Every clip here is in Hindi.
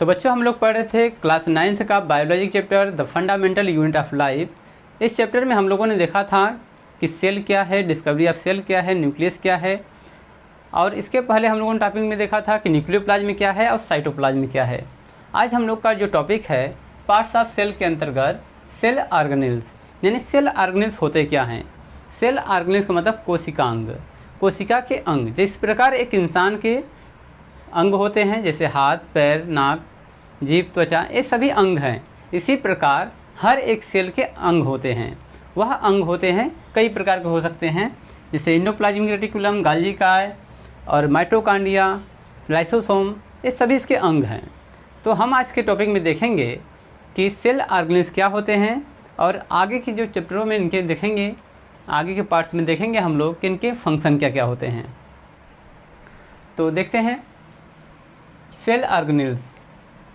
तो बच्चों हम लोग पढ़ रहे थे क्लास 9th का biology chapter the fundamental unit of life. इस चैप्टर में हम लोगों ने देखा था कि सेल क्या है, डिस्कवरी ऑफ सेल क्या है, न्यूक्लियस क्या है, और इसके पहले हम लोगों ने टॉपिक में देखा था कि न्यूक्लियोप्लाज्म क्या है और साइटोप्लाज्म क्या है। आज हम लोग का जो टॉपिक है पार्ट्स ऑफ सेल के अंतर्गत सेल ऑर्गेनेल्स, यानी सेल ऑर्गेनेल्स होते क्या हैं। सेल ऑर्गेनेल्स का मतलब कोशिकांग, कोशिका के अंग। जिस प्रकार एक इंसान के अंग होते हैं जैसे हाथ, पैर, नाक, जीभ, त्वचा, ये सभी अंग हैं, इसी प्रकार हर एक सेल के अंग होते हैं। वह अंग होते हैं कई प्रकार के हो सकते हैं, जैसे एंडोप्लाज्मिक रेटिकुलम, गाल्जी काय और माइटोकॉन्ड्रिया, लाइसोसोम, ये सभी इसके अंग हैं। तो हम आज के टॉपिक में देखेंगे कि सेल ऑर्गेनेल्स क्या होते हैं और आगे की जो चैप्टरों में इनके देखेंगे, आगे के पार्ट्स में देखेंगे हम लोग कि इनके फंक्शन क्या क्या होते हैं। तो देखते हैं cell organelles.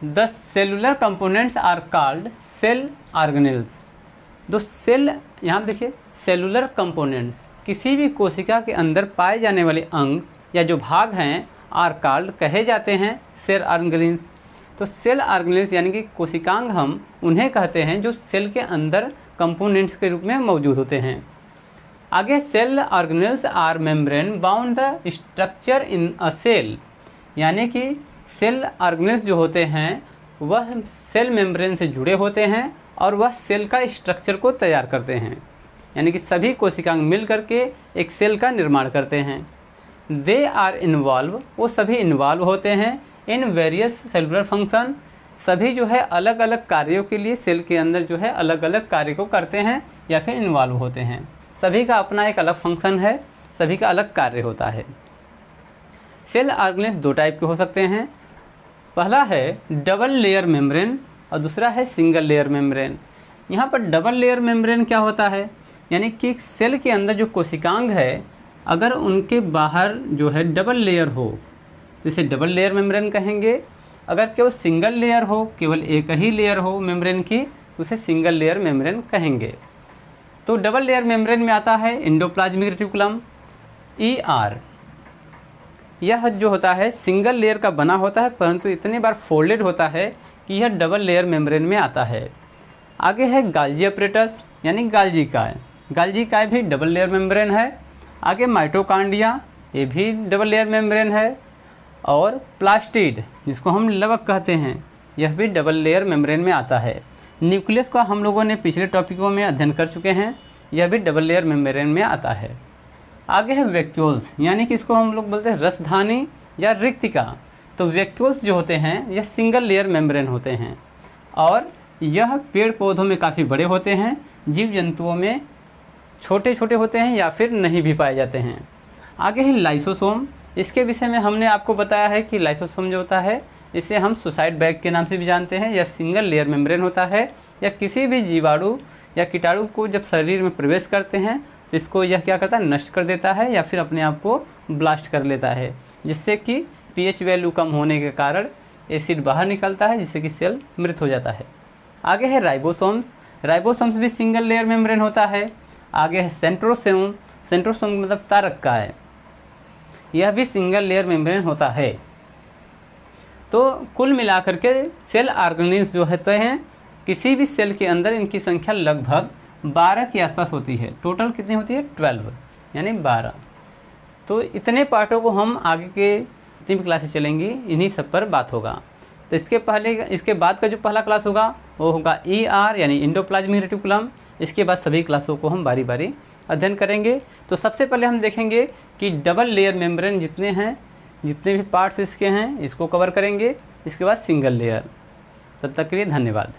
The cellular components are called cell organelles. दो सेल, यहाँ देखिए सेलुलर कंपोनेंट्स, किसी भी कोशिका के अंदर पाए जाने वाले अंग या जो भाग हैं आर कॉल्ड कहे जाते हैं सेल ऑर्गेनेल्स। तो सेल ऑर्गेनेल्स यानी कि कोशिकांग हम उन्हें कहते हैं जो सेल के अंदर कंपोनेंट्स के रूप में मौजूद होते हैं। आगे cell organelles are membrane bound the structure in a cell, यानी कि सेल ऑर्गेनेल्स जो होते हैं वह सेल मेम्ब्रेन से जुड़े होते हैं और वह सेल का स्ट्रक्चर को तैयार करते हैं, यानी कि सभी कोशिकांग मिल करके एक सेल का निर्माण करते हैं। दे आर इन्वॉल्व, वो सभी इन्वॉल्व होते हैं इन वेरियस सेलुलर फंक्शन, सभी जो है अलग अलग कार्यों के लिए सेल के अंदर जो है अलग अलग कार्य को करते हैं या फिर इन्वॉल्व होते हैं। सभी का अपना एक अलग फंक्शन है, सभी का अलग कार्य होता है। सेल ऑर्गेनेल्स दो टाइप के हो सकते हैं, पहला है डबल लेयर मेम्ब्रेन और दूसरा है सिंगल लेयर मेम्ब्रेन। यहाँ पर डबल लेयर मेम्ब्रेन क्या होता है, यानी कि सेल के अंदर जो कोशिकांग है अगर उनके बाहर जो है डबल लेयर हो तो इसे डबल लेयर मेम्ब्रेन कहेंगे। अगर केवल सिंगल लेयर हो, केवल एक ही लेयर हो मेम्ब्रेन की, तो उसे सिंगल लेयर मेम्ब्रेन कहेंगे। तो डबल लेयर मेम्ब्रेन में आता है एंडोप्लाज्मिक रेटिकुलम ER। यह जो होता है सिंगल लेयर का बना होता है परंतु इतनी बार फोल्डेड होता है कि यह डबल लेयर मेम्ब्रेन में आता है। आगे है गाल्जी अपरेटस यानी गाल्जी काय। गाल्जी काय भी डबल लेयर मेम्ब्रेन है। आगे माइटोकॉन्ड्रिया, ये भी डबल लेयर मेम्ब्रेन है। और प्लास्टिड जिसको हम लवक कहते हैं, यह भी डबल लेयर मेम्ब्रेन में आता है। न्यूक्लियस को हम लोगों ने पिछले टॉपिकों में अध्ययन कर चुके हैं, यह भी डबल लेयर मेम्ब्रेन में आता है। आगे है वैक्यूल्स, यानी कि इसको हम लोग बोलते हैं रसधानी या रिक्तिका। तो वैक्यूल्स जो होते हैं यह सिंगल लेयर मेम्ब्रेन होते हैं और यह पेड़ पौधों में काफ़ी बड़े होते हैं, जीव जंतुओं में छोटे छोटे होते हैं या फिर नहीं भी पाए जाते हैं। आगे है लाइसोसोम। इसके विषय में हमने आपको बताया है कि लाइसोसोम जो होता है इसे हम सुसाइड बैग के नाम से भी जानते हैं। यह सिंगल लेयर मेम्ब्रेन होता है, या किसी भी जीवाणु या कीटाणु को जब शरीर में प्रवेश करते हैं तो इसको यह क्या करता है, नष्ट कर देता है या फिर अपने आप को ब्लास्ट कर लेता है, जिससे कि pH वैल्यू कम होने के कारण एसिड बाहर निकलता है, जिससे कि सेल मृत हो जाता है। आगे है राइबोसोम्स। राइबोसोम्स भी सिंगल लेयर मेम्ब्रेन होता है। आगे है सेंट्रोसोम। सेंट्रोसोम मतलब तारक काय, यह भी सिंगल लेयर मेम्ब्रेन होता है। तो कुल मिलाकर के सेल ऑर्गेनेल्स जो होते हैं किसी भी सेल के अंदर इनकी संख्या लगभग 12 के आसपास होती है। टोटल कितनी होती है, 12 यानी 12। तो इतने पार्टों को हम आगे के जितनी भी क्लासेस चलेंगी इन्हीं सब पर बात होगा। तो इसके बाद का जो पहला क्लास होगा वो होगा ER यानी एंडोप्लाज्मिक रेटिकुलम। इसके बाद सभी क्लासों को हम बारी बारी अध्ययन करेंगे। तो सबसे पहले हम देखेंगे कि डबल लेयर मेम्ब्रेन जितने हैं, जितने भी पार्ट्स इसके हैं इसको कवर करेंगे। इसके बाद सिंगल लेयर। तब तक के लिए धन्यवाद।